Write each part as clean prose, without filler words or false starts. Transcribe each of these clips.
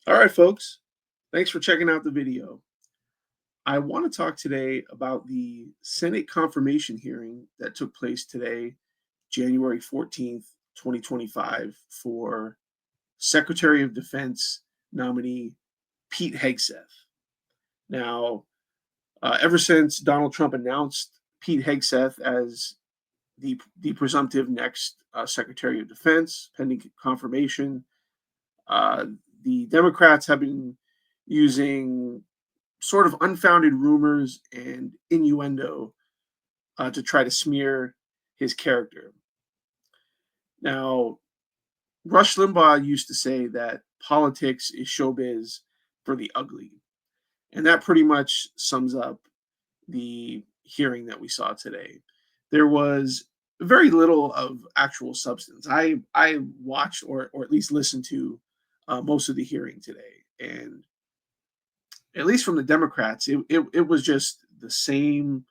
All right, folks. Thanks for checking out the video. I want to talk today about the Senate confirmation hearing that took place today, January 14th, 2025, for Secretary of Defense nominee Pete Hegseth. Now, ever since Donald Trump announced Pete Hegseth as the presumptive next Secretary of Defense, pending confirmation, the Democrats have been using sort of unfounded rumors and innuendo to try to smear his character. Now, Rush Limbaugh used to say that politics is showbiz for the ugly. And that pretty much sums up the hearing that we saw today. There was very little of actual substance. I watched or at least listened to most of the hearing today, and at least from the Democrats, it was just the same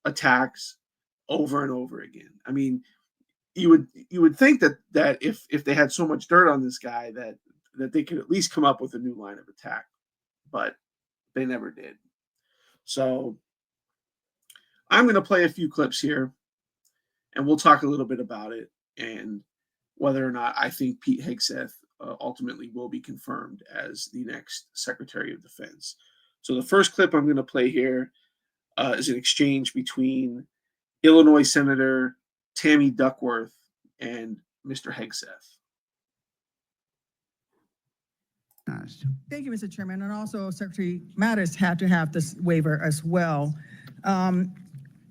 attacks over and over again. I mean, you would think that if they had so much dirt on this guy that they could at least come up with a new line of attack, but they never did. So I'm going to play a few clips here, and we'll talk a little bit about it and whether or not I think Pete Hegseth ultimately will be confirmed as the next Secretary of Defense. So the first clip I'm going to play here is an exchange between Illinois Senator Tammy Duckworth and Mr. Hegseth. Thank you, Mr. Chairman. And also Secretary Mattis had to have this waiver as well.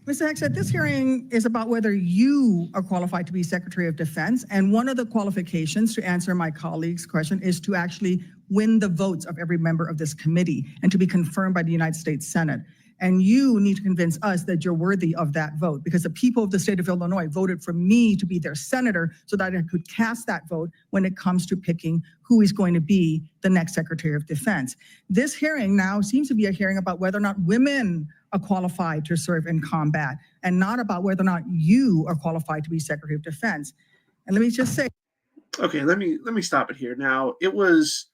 Mr. Hegseth, this hearing is about whether you are qualified to be Secretary of Defense. And one of the qualifications, to answer my colleague's question, is to actually win the votes of every member of this committee and to be confirmed by the United States Senate. And you need to convince us that you're worthy of that vote, because the people of the state of Illinois voted for me to be their senator so that I could cast that vote when it comes to picking who is going to be the next Secretary of Defense. This hearing now seems to be a hearing about whether or not women are qualified to serve in combat, and not about whether or not you are qualified to be Secretary of Defense. And let me just say. Okay, let me stop it here. Now, it was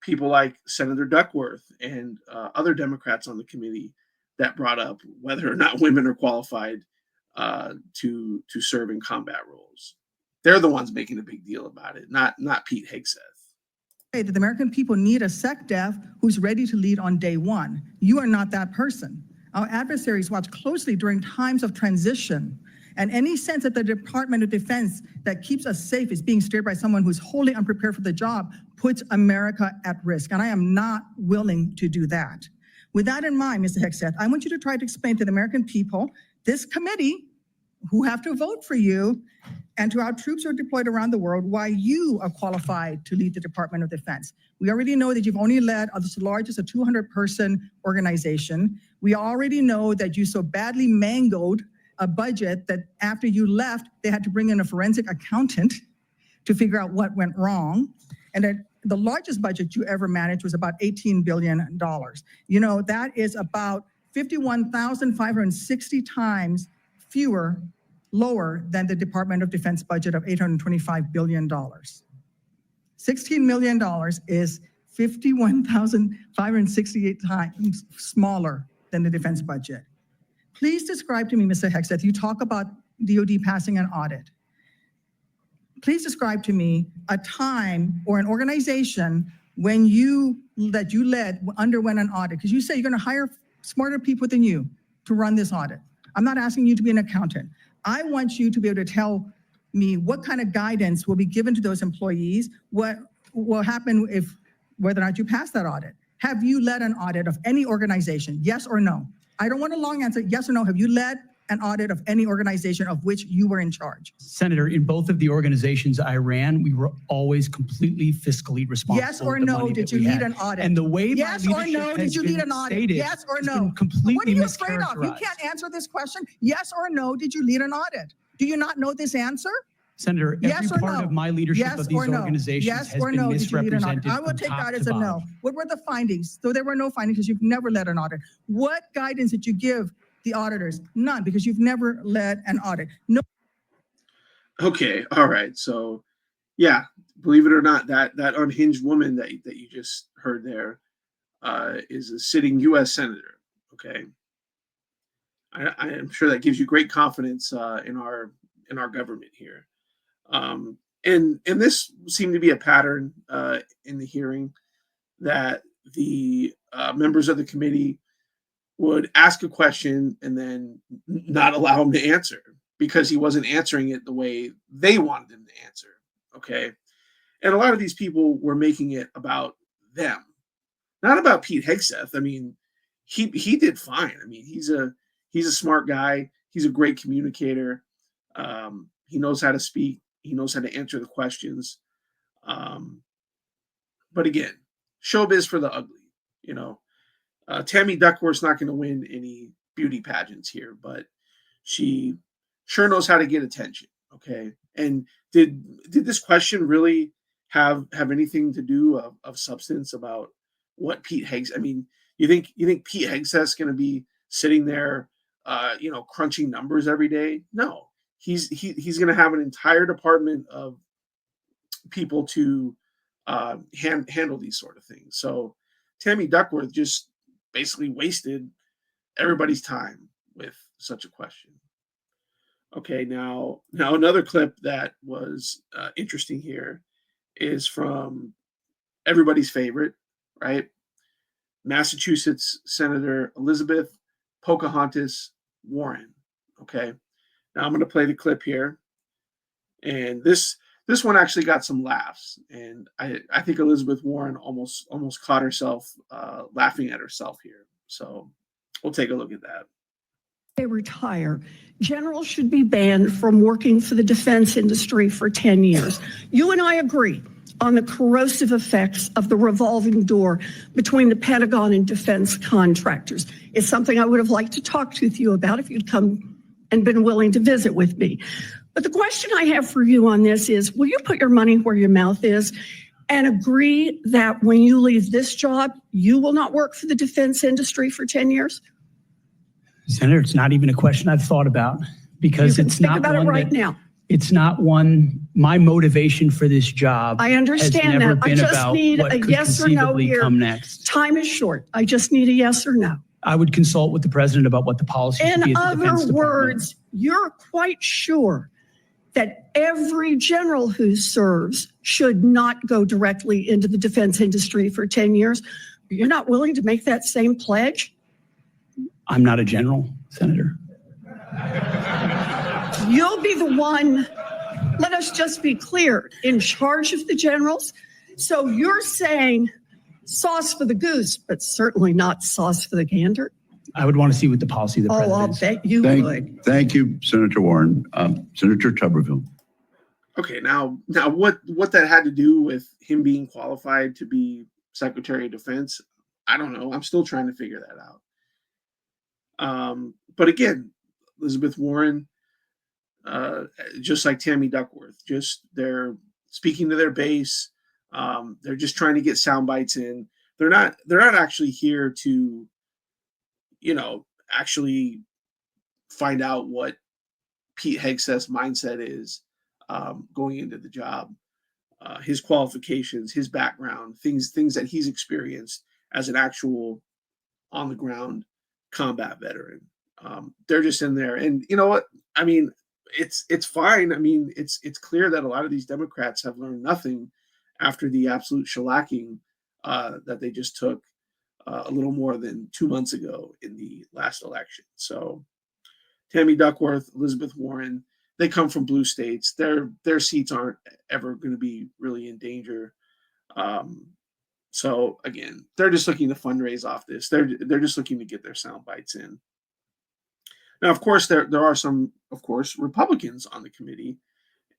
people like Senator Duckworth and other Democrats on the committee that brought up whether or not women are qualified to serve in combat roles. They're the ones making a big deal about it, not Pete Hegseth. That the American people need a SecDef who's ready to lead on day one. You are not that person. Our adversaries watch closely during times of transition, and any sense that the Department of Defense that keeps us safe is being steered by someone who's wholly unprepared for the job puts America at risk, and I am not willing to do that. With that in mind, Mr. Hegseth, I want you to try to explain to the American people, this committee, who have to vote for you, and to our troops who are deployed around the world, why you are qualified to lead the Department of Defense. We already know that you've only led the largest, a 200-person organization. We already know that you so badly mangled a budget that after you left, they had to bring in a forensic accountant to figure out what went wrong. And that the largest budget you ever managed was about $18 billion. You know, that is about 51,560 times lower than the Department of Defense budget of $825 billion. $16 million is 51,568 times smaller than the defense budget. Please describe to me, Mr. Hegseth, you talk about DOD passing an audit. Please describe to me a time or an organization when that you led underwent an audit, because you say you're going to hire smarter people than you to run this audit. I'm not asking you to be an accountant. I want you to be able to tell me what kind of guidance will be given to those employees, what will happen whether or not you pass that audit. Have you led an audit of any organization? Yes or no? I don't want a long answer. Yes or no? Have you led an audit of any organization of which you were in charge? Senator, in both of the organizations I ran, we were always completely fiscally responsible. Yes or no, did you lead an audit? And the way yes or no, did you lead an audit? Yes or no? Completely what are you afraid of? You can't answer this question. Yes or no, did you lead an audit? Do you not know this answer? Senator, every part of my leadership of these organizations has been misrepresented. I will take that as a no. What were the findings? So there were no findings because you've never led an audit. What guidance did you give the auditors? None, because you've never led an audit. No. Okay, all right. So, yeah, believe it or not, that unhinged woman that you just heard there is a sitting U.S. senator. Okay, I am sure that gives you great confidence in our government here. And this seemed to be a pattern in the hearing, that the members of the committee would ask a question and then not allow him to answer because he wasn't answering it the way they wanted him to answer. Okay. And a lot of these people were making it about them, not about Pete Hegseth. I mean, he did fine. I mean, he's a smart guy. He's a great communicator. He knows how to speak. He knows how to answer the questions. But again, showbiz for the ugly. You know, Tammy Duckworth's not going to win any beauty pageants here, but she sure knows how to get attention. Okay. And did this question really have anything to do of substance about what Pete Hegseth? I mean, you think Pete Hegseth's going to be sitting there, crunching numbers every day? No, he's going to have an entire department of people to handle these sort of things. So Tammy Duckworth just basically wasted everybody's time with such a question. Okay, now another clip that was interesting here is from everybody's favorite, right? Massachusetts Senator Elizabeth Pocahontas Warren. Okay, now I'm going to play the clip here, and this one actually got some laughs, and I think Elizabeth Warren almost caught herself laughing at herself here. So we'll take a look at that. They retire. Generals should be banned from working for the defense industry for 10 years. You and I agree on the corrosive effects of the revolving door between the Pentagon and defense contractors. It's something I would have liked to talk with you about if you'd come and been willing to visit with me. But the question I have for you on this is, will you put your money where your mouth is and agree that when you leave this job, you will not work for the defense industry for 10 years? Senator, it's not even a question I've thought about, because it's not about one it right now. It's not one. My motivation for this job. I understand has never that. been I just about need what a could yes or no conceivably here. come next. Time is short. I just need a yes or no. I would consult with the president about what the policy should be In at the Defense other Department. words, you're quite sure that every general who serves should not go directly into the defense industry for 10 years. You're not willing to make that same pledge? I'm not a general, Senator. You'll be the one, let us just be clear, in charge of the generals. So you're saying sauce for the goose, but certainly not sauce for the gander? I would want to see what the policy of the president I'll is. bet you would. Thank you, Senator Warren. Senator Tuberville. Okay, now what that had to do with him being qualified to be Secretary of Defense, I don't know. I'm still trying to figure that out. But again, Elizabeth Warren, just like Tammy Duckworth, they're speaking to their base. They're just trying to get sound bites in. They're not actually here to, actually find out what Pete Hegseth's mindset is going into the job, his qualifications, his background, things that he's experienced as an actual on the ground combat veteran. They're just in there, and you know what? I mean, it's fine. I mean, it's clear that a lot of these Democrats have learned nothing after the absolute shellacking that they just took a little more than 2 months ago in the last election. So Tammy Duckworth, Elizabeth Warren, they come from blue states. Their seats aren't ever going to be really in danger. So again, they're just looking to fundraise off this. They're just looking to get their sound bites in. Now, of course, there are some, of course, Republicans on the committee,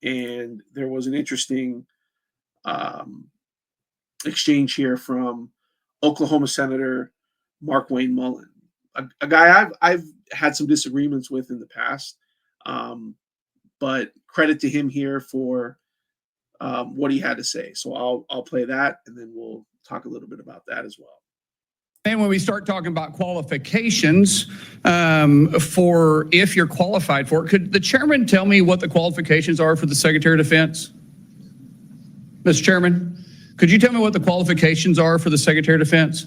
and there was an interesting exchange here from Oklahoma Senator Mark Wayne Mullen, a guy I've had some disagreements with in the past, but credit to him here for what he had to say. So I'll play that, and then we'll talk a little bit about that as well. And when we start talking about qualifications for if you're qualified for it, could the chairman tell me what the qualifications are for the Secretary of Defense? Mr. Chairman, could you tell me what the qualifications are for the Secretary of Defense?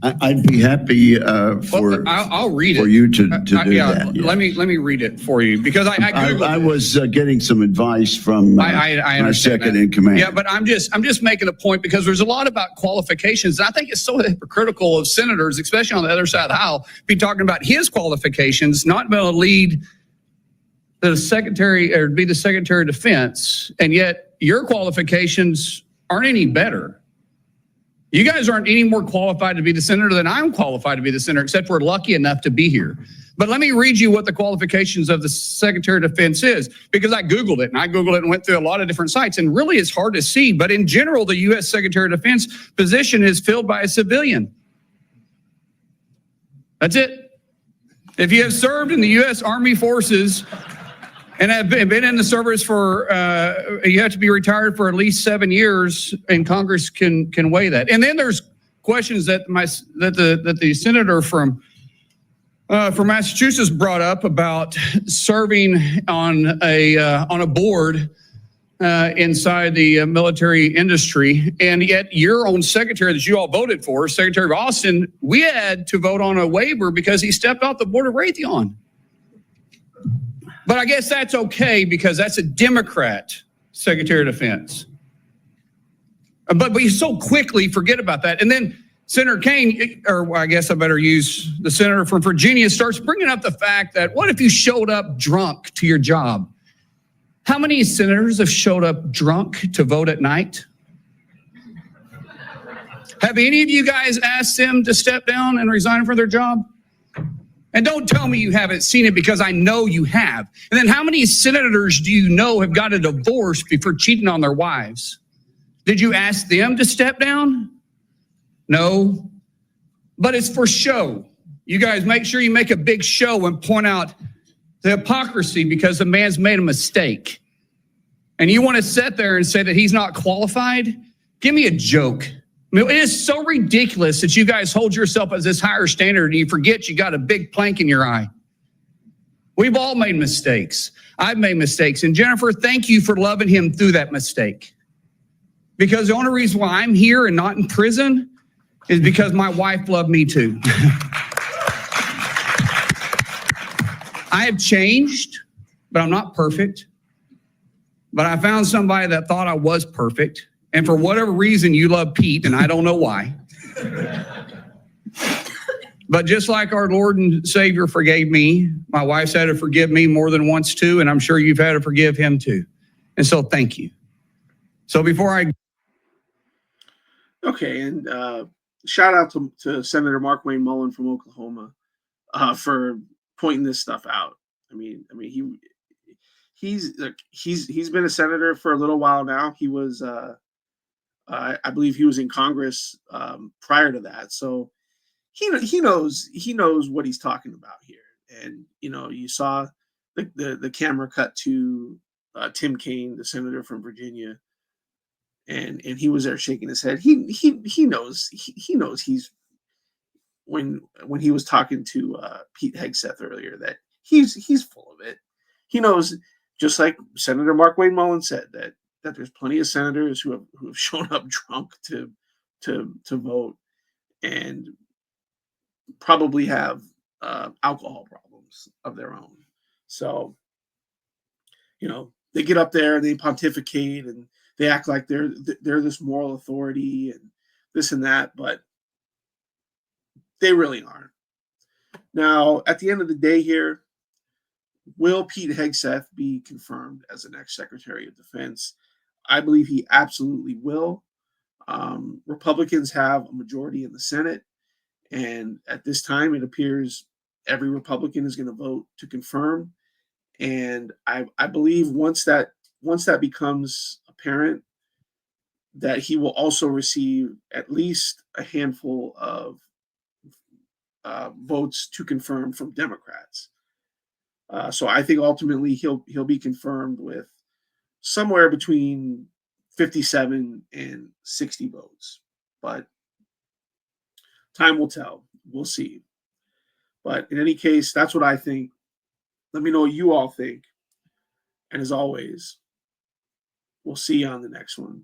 I'd be happy I'll read it. for you to do that. Yeah. Let me read it for you because I Googled I it. was getting some advice from I my understand second that. in command. Yeah, but I'm just making a point because there's a lot about qualifications. And I think it's so hypocritical of senators, especially on the other side of the aisle, be talking about his qualifications, not being able to lead the secretary or be the Secretary of Defense, and yet your qualifications aren't any better. You guys aren't any more qualified to be the senator than I'm qualified to be the senator, except we're lucky enough to be here. But let me read you what the qualifications of the Secretary of Defense is, because I Googled it and went through a lot of different sites, and really it's hard to see. But in general, the U.S. Secretary of Defense position is filled by a civilian. That's it. If you have served in the U.S. Army Forces and have been in the service for, you have to be retired for at least 7 years, and Congress can weigh that. And then there's questions that the senator from Massachusetts brought up about serving on a board inside the military industry, and yet your own secretary that you all voted for, Secretary of Austin, we had to vote on a waiver because he stepped off the board of Raytheon. But I guess that's okay because that's a Democrat Secretary of Defense. But we so quickly forget about that. And then Senator Kaine, or I guess I better use the senator from Virginia, starts bringing up the fact that what if you showed up drunk to your job? How many senators have showed up drunk to vote at night? Have any of you guys asked them to step down and resign from their job? And don't tell me you haven't seen it, because I know you have. And then how many senators do you know have got a divorce before cheating on their wives? Did you ask them to step down? No. But it's for show. You guys make sure you make a big show and point out the hypocrisy because the man's made a mistake. And you want to sit there and say that he's not qualified? Give me a joke. I mean, it is so ridiculous that you guys hold yourself as this higher standard and you forget you got a big plank in your eye. We've all made mistakes. I've made mistakes. And Jennifer, thank you for loving him through that mistake. Because the only reason why I'm here and not in prison is because my wife loved me too. I have changed, but I'm not perfect. But I found somebody that thought I was perfect. And for whatever reason, you love Pete, and I don't know why. But just like our Lord and Savior forgave me, my wife's had to forgive me more than once too, and I'm sure you've had to forgive him too. And so thank you. So before I... Okay, and shout out to Senator Mark Wayne Mullen from Oklahoma for pointing this stuff out. I mean, he's been a senator for a little while now. He was... I believe he was in Congress prior to that, so he knows what he's talking about here. And you saw the camera cut to Tim Kaine, the senator from Virginia, and he was there shaking his head. He knows he's when he was talking to Pete Hegseth earlier that he's full of it. He knows, just like Senator Mark Wayne Mullen said, that there's plenty of senators who have shown up drunk to vote and probably have alcohol problems of their own. So, they get up there and they pontificate and they act like they're this moral authority and this and that, but they really aren't. Now, at the end of the day here, will Pete Hegseth be confirmed as the next Secretary of Defense? I believe he absolutely will. Republicans have a majority in the Senate, and at this time, it appears every Republican is going to vote to confirm. And I believe once that becomes apparent, that he will also receive at least a handful of votes to confirm from Democrats. So I think ultimately he'll be confirmed with somewhere between 57 and 60 votes. But time will tell. We'll see. But in any case, that's what I think. Let me know what you all think. And as always, We'll see you on the next one.